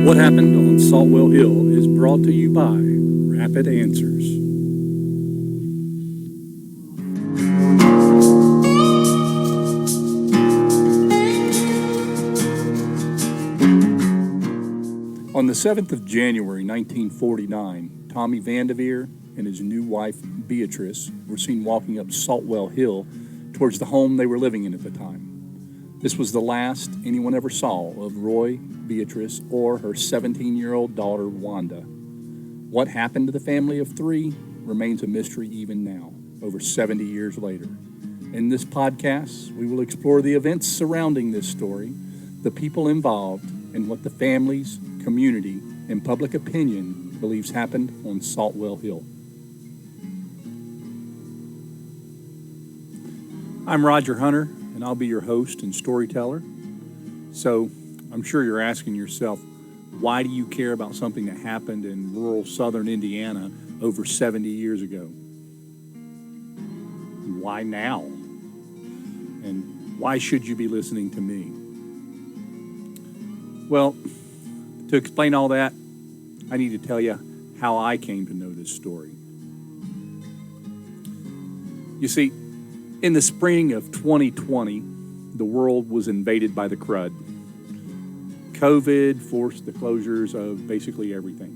What happened on Saltwell Hill is brought to you by Rapid Answers. On the 7th of January, 1949, Tommy Vanderveer and his new wife, Beatrice, were seen walking up Saltwell Hill towards the home they were living in at the time. This was the last anyone ever saw of Roy, Beatrice, or her 17-year-old daughter, Wanda. What happened to the family of three remains a mystery even now, over 70 years later. In this podcast, we will explore the events surrounding this story, the people involved, and what the families, community, and public opinion believes happened on Saltwell Hill. I'm Roger Hunter, and I'll be your host and storyteller. So I'm sure you're asking yourself, why do you care about something that happened in rural southern Indiana over 70 years ago? Why now? And why should you be listening to me? Well, to explain all that, I need to tell you how I came to know this story. You see, in the spring of 2020, the world was invaded by the crud. COVID forced the closures of basically everything.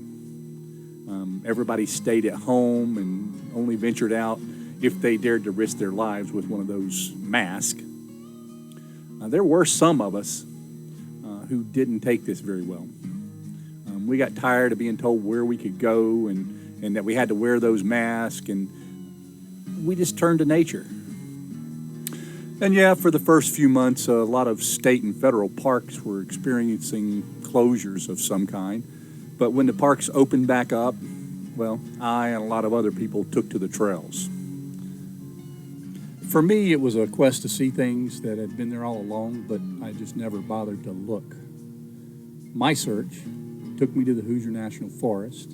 Everybody stayed at home and only ventured out if they dared to risk their lives with one of those masks. There were some of us who didn't take this very well. We got tired of being told where we could go and that we had to wear those masks, and we just turned to nature. And yeah, for the first few months, a lot of state and federal parks were experiencing closures of some kind. But when the parks opened back up, well, I and a lot of other people took to the trails. For me, it was a quest to see things that had been there all along, but I just never bothered to look. My search took me to the Hoosier National Forest,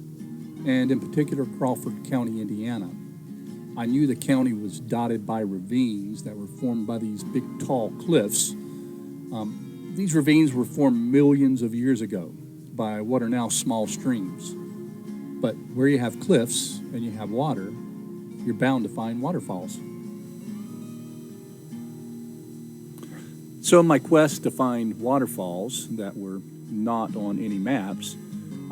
and in particular Crawford County, Indiana. I knew the county was dotted by ravines that were formed by these big, tall cliffs. These ravines were formed millions of years ago by what are now small streams. But where you have cliffs and you have water, you're bound to find waterfalls. So in my quest to find waterfalls that were not on any maps,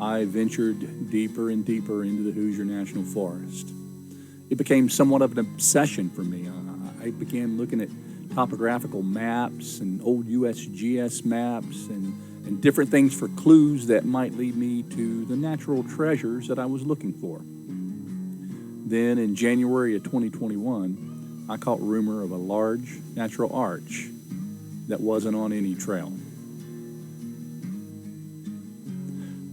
I ventured deeper and deeper into the Hoosier National Forest. It became somewhat of an obsession for me. I began looking at topographical maps and old USGS maps and different things for clues that might lead me to the natural treasures that I was looking for. Then in January of 2021, I caught rumor of a large natural arch that wasn't on any trail.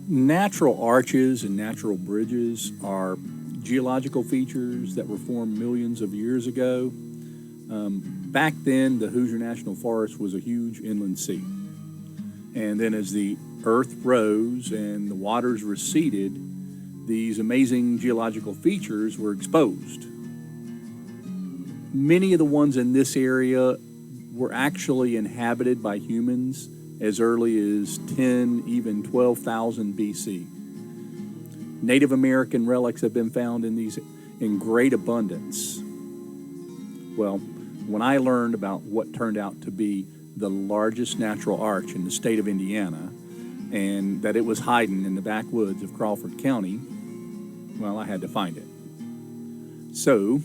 Natural arches and natural bridges are geological features that were formed millions of years ago. Back then, the Hoosier National Forest was a huge inland sea. And then as the earth rose and the waters receded, these amazing geological features were exposed. Many of the ones in this area were actually inhabited by humans as early as 10, even 12,000 BC. Native American relics have been found in these in great abundance. Well, when I learned about what turned out to be the largest natural arch in the state of Indiana, and that it was hiding in the backwoods of Crawford County, well, I had to find it. So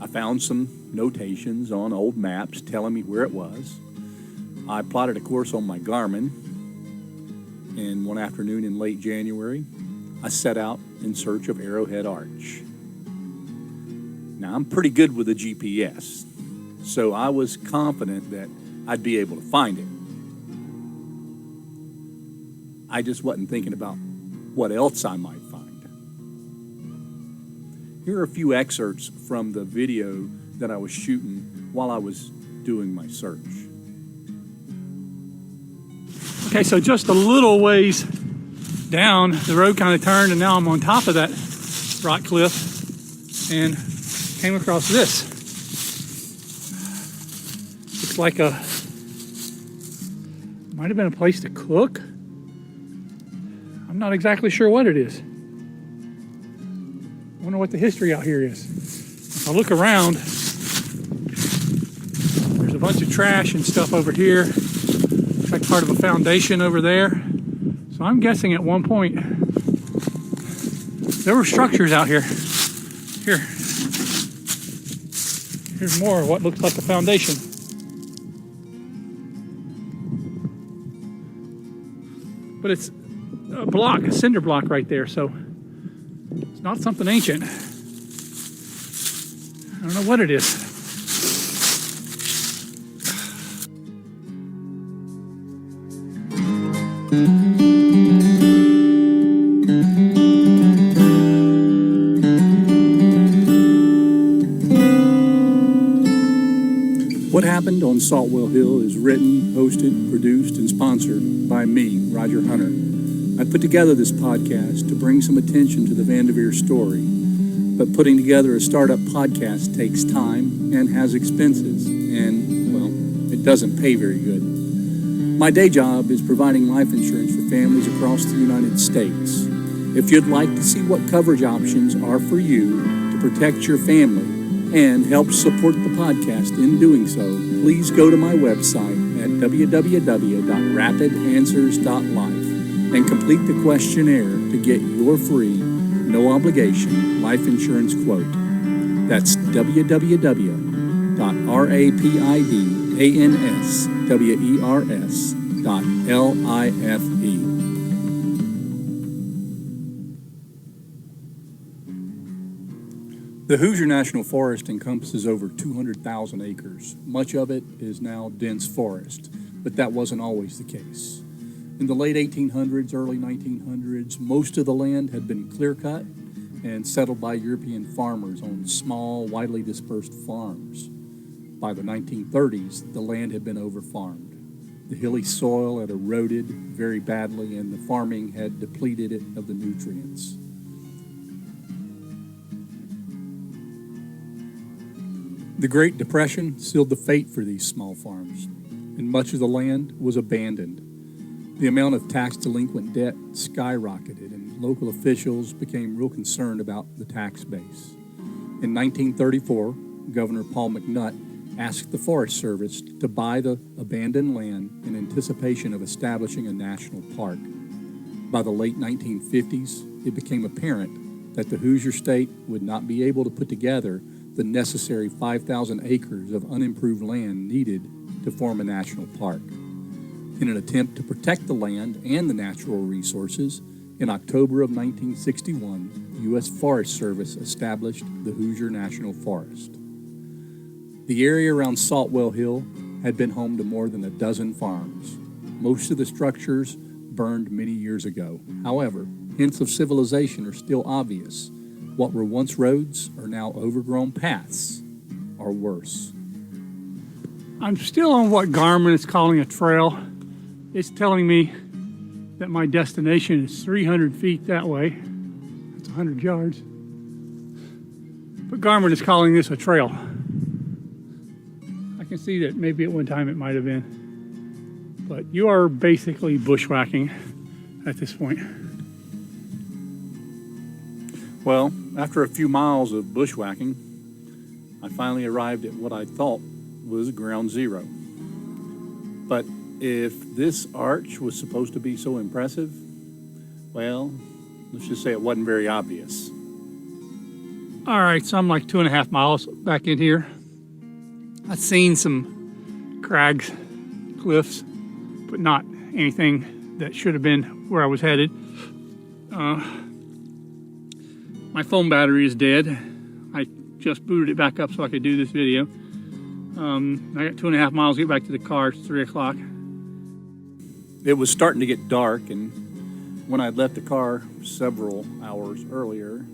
I found some notations on old maps telling me where it was. I plotted a course on my Garmin, and one afternoon in late January, I set out in search of Arrowhead Arch. Now, I'm pretty good with the GPS, so I was confident that I'd be able to find it. I just wasn't thinking about what else I might find. Here are a few excerpts from the video that I was shooting while I was doing my search. Okay, so just a little ways down, the road kind of turned, and now I'm on top of that rock cliff and came across this. Looks like might have been a place to cook. not exactly sure what it is. I wonder what the history out here is. If I look around, there's a bunch of trash and stuff over here. Looks like part of a foundation over there. So I'm guessing at one point there were structures out here. Here's more of what looks like a foundation. But it's a block, a cinder block right there, so it's not something ancient. I don't know what it is. What Happened on Saltwell Hill is written, hosted, produced, and sponsored by me, Roger Hunter. I put together this podcast to bring some attention to the Vanderveer story, but putting together a startup podcast takes time and has expenses, and, well, it doesn't pay very good. My day job is providing life insurance for families across the United States. If you'd like to see what coverage options are for you to protect your family and help support the podcast in doing so, please go to my website at www.rapidanswers.life and complete the questionnaire to get your free, no obligation life insurance quote. That's www.rapidanswers.life. The Hoosier National Forest encompasses over 200,000 acres. Much of it is now dense forest, but that wasn't always the case. In the late 1800s, early 1900s, most of the land had been clear-cut and settled by European farmers on small, widely dispersed farms. By the 1930s, the land had been over-farmed. The hilly soil had eroded very badly, and the farming had depleted it of the nutrients. The Great Depression sealed the fate for these small farms, and much of the land was abandoned. The amount of tax-delinquent debt skyrocketed, and local officials became real concerned about the tax base. In 1934, Governor Paul McNutt asked the Forest Service to buy the abandoned land in anticipation of establishing a national park. By the late 1950s, it became apparent that the Hoosier State would not be able to put together the necessary 5,000 acres of unimproved land needed to form a national park. In an attempt to protect the land and the natural resources, in October of 1961, the U.S. Forest Service established the Hoosier National Forest. The area around Saltwell Hill had been home to more than a dozen farms. Most of the structures burned many years ago. However, hints of civilization are still obvious. What were once roads are now overgrown paths, or worse. I'm still on what Garmin is calling a trail. It's telling me that my destination is 300 feet that way. That's 100 yards. But Garmin is calling this a trail. I can see that maybe at one time it might have been. But you are basically bushwhacking at this point. Well, after a few miles of bushwhacking, I finally arrived at what I thought was ground zero. But if this arch was supposed to be so impressive, well, let's just say it wasn't very obvious. All right, so I'm like 2.5 miles back in here. I've seen some crags, cliffs, but not anything that should have been where I was headed. My phone battery is dead. I just booted it back up so I could do this video. I got 2.5 miles to get back to the car. It's 3 o'clock. It was starting to get dark, and when I left the car several hours earlier,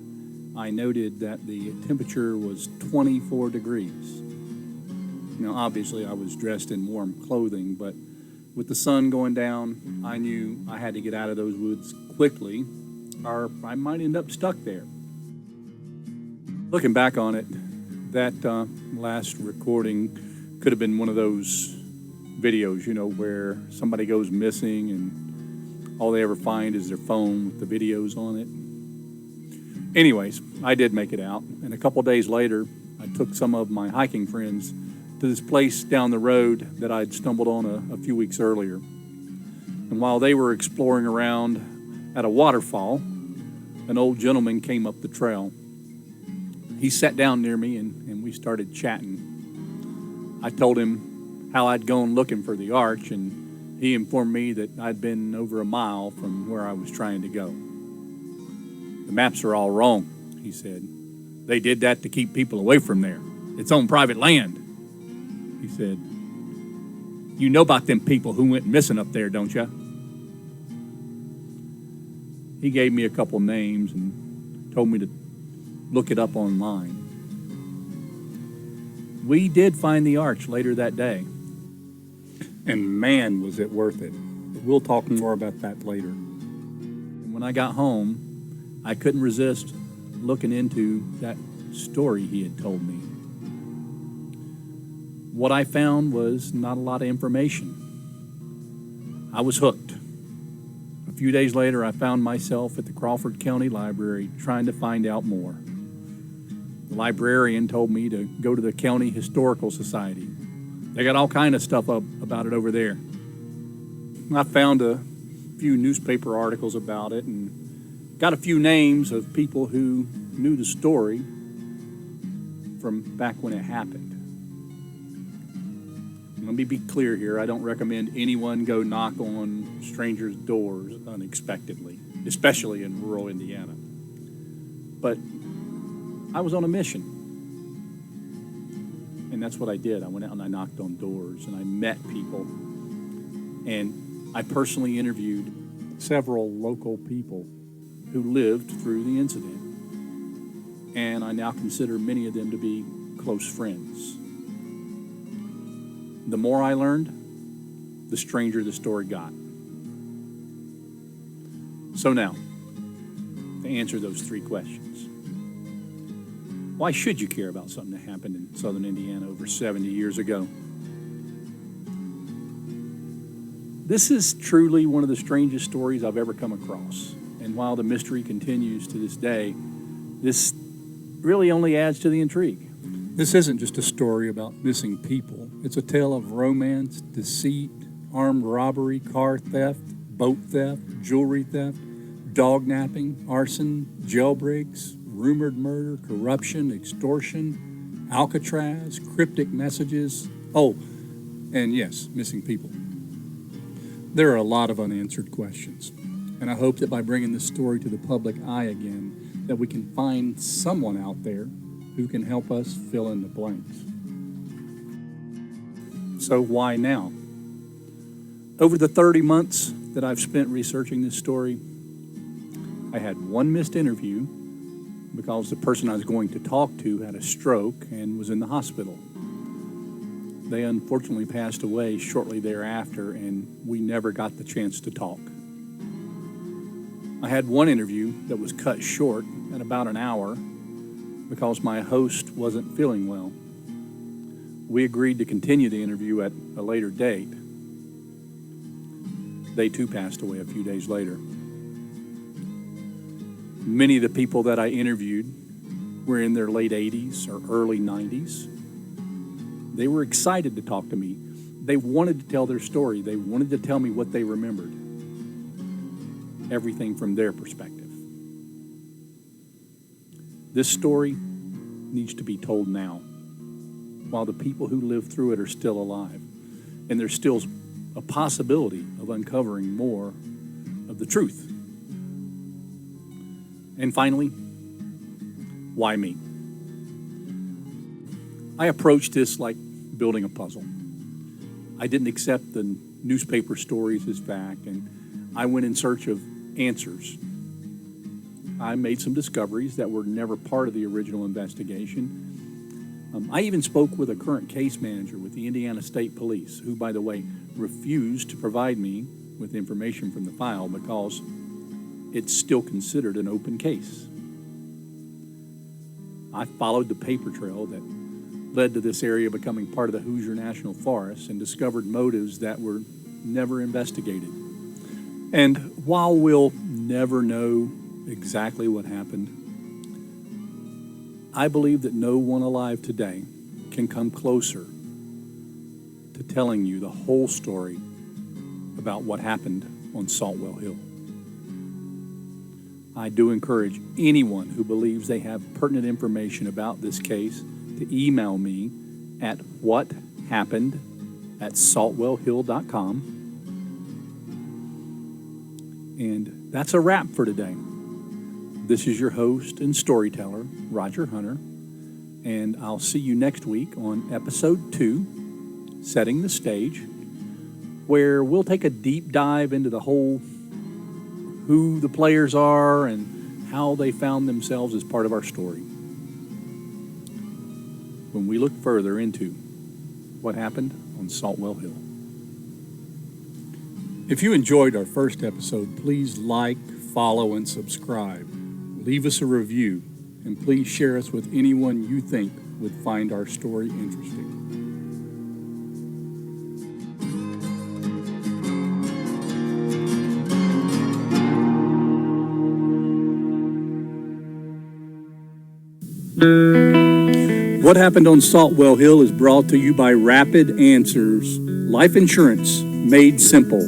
I noted that the temperature was 24 degrees. Now, obviously, I was dressed in warm clothing, but with the sun going down, I knew I had to get out of those woods quickly, or I might end up stuck there. Looking back on it, that last recording could have been one of those videos, where somebody goes missing and All they ever find is their phone with the videos on it. Anyways, I did make it out, and a couple days later, I took some of my hiking friends to this place down the road that I'd stumbled on a few weeks earlier. And while they were exploring around at a waterfall, an old gentleman came up the trail. He sat down near me and we started chatting. I told him how I'd gone looking for the arch, and he informed me that I'd been over a mile from where I was trying to go. "The maps are all wrong," he said. "They did that to keep people away from there. It's on private land." He said, "You know about them people who went missing up there, don't you?" He gave me a couple names and told me to look it up online. We did find the arch later that day. And man, was it worth it. But we'll talk more about that later. And when I got home, I couldn't resist looking into that story he had told me. What I found was not a lot of information. I was hooked. A few days later, I found myself at the Crawford County Library trying to find out more. The librarian told me to go to the County Historical Society. They got all kind of stuff up about it over there. I found a few newspaper articles about it and got a few names of people who knew the story from back when it happened. Let me be clear here. I don't recommend anyone go knock on strangers' doors unexpectedly, especially in rural Indiana. But I was on a mission. And that's what I did. I went out and I knocked on doors and I met people. And I personally interviewed several local people who lived through the incident. And I now consider many of them to be close friends. The more I learned, the stranger the story got. So now, to answer those three questions. Why should you care about something that happened in southern Indiana over 70 years ago? This is truly one of the strangest stories I've ever come across. And while the mystery continues to this day, this really only adds to the intrigue. This isn't just a story about missing people. It's a tale of romance, deceit, armed robbery, car theft, boat theft, jewelry theft, dog napping, arson, jailbreaks, rumored murder, corruption, extortion, Alcatraz, cryptic messages. Oh, and yes, missing people. There are a lot of unanswered questions. And I hope that by bringing this story to the public eye again, that we can find someone out there who can help us fill in the blanks. So why now? Over the 30 months that I've spent researching this story, I had one missed interview because the person I was going to talk to had a stroke and was in the hospital. They unfortunately passed away shortly thereafter, and we never got the chance to talk. I had one interview that was cut short at about an hour because my host wasn't feeling well. We agreed to continue the interview at a later date. They too passed away a few days later. Many of the people that I interviewed were in their late 80s or early 90s. They were excited to talk to me. They wanted to tell their story. They wanted to tell me what they remembered. Everything from their perspective. This story needs to be told now, while the people who lived through it are still alive. And there's still a possibility of uncovering more of the truth. And finally, why me? I approached this like building a puzzle. I didn't accept the newspaper stories as fact, and I went in search of answers. I made some discoveries that were never part of the original investigation. I even spoke with a current case manager with the Indiana State Police, who, by the way, refused to provide me with information from the file because it's still considered an open case. I followed the paper trail that led to this area becoming part of the Hoosier National Forest and discovered motives that were never investigated. And while we'll never know exactly what happened, I believe that no one alive today can come closer to telling you the whole story about what happened on Saltwell Hill. I do encourage anyone who believes they have pertinent information about this case to email me at whathappened@saltwellhill.com. And that's a wrap for today. This is your host and storyteller, Roger Hunter, and I'll see you next week on episode 2, Setting the Stage, where we'll take a deep dive into the whole who the players are and how they found themselves as part of our story. When we look further into what happened on Saltwell Hill. If you enjoyed our first episode, please like, follow, and subscribe. Leave us a review, and please share us with anyone you think would find our story interesting. What Happened on Saltwell Hill is brought to you by Rapid Answers, life insurance made simple.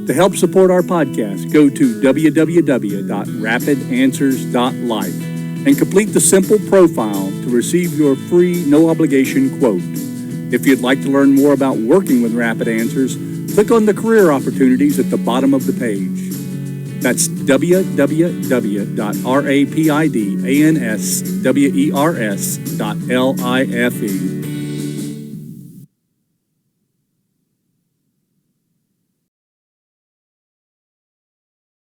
To help support our podcast, go to www.rapidanswers.life and complete the simple profile to receive your free, no-obligation quote. If you'd like to learn more about working with Rapid Answers, click on the career opportunities at the bottom of the page. That's www.rapidanswers.life.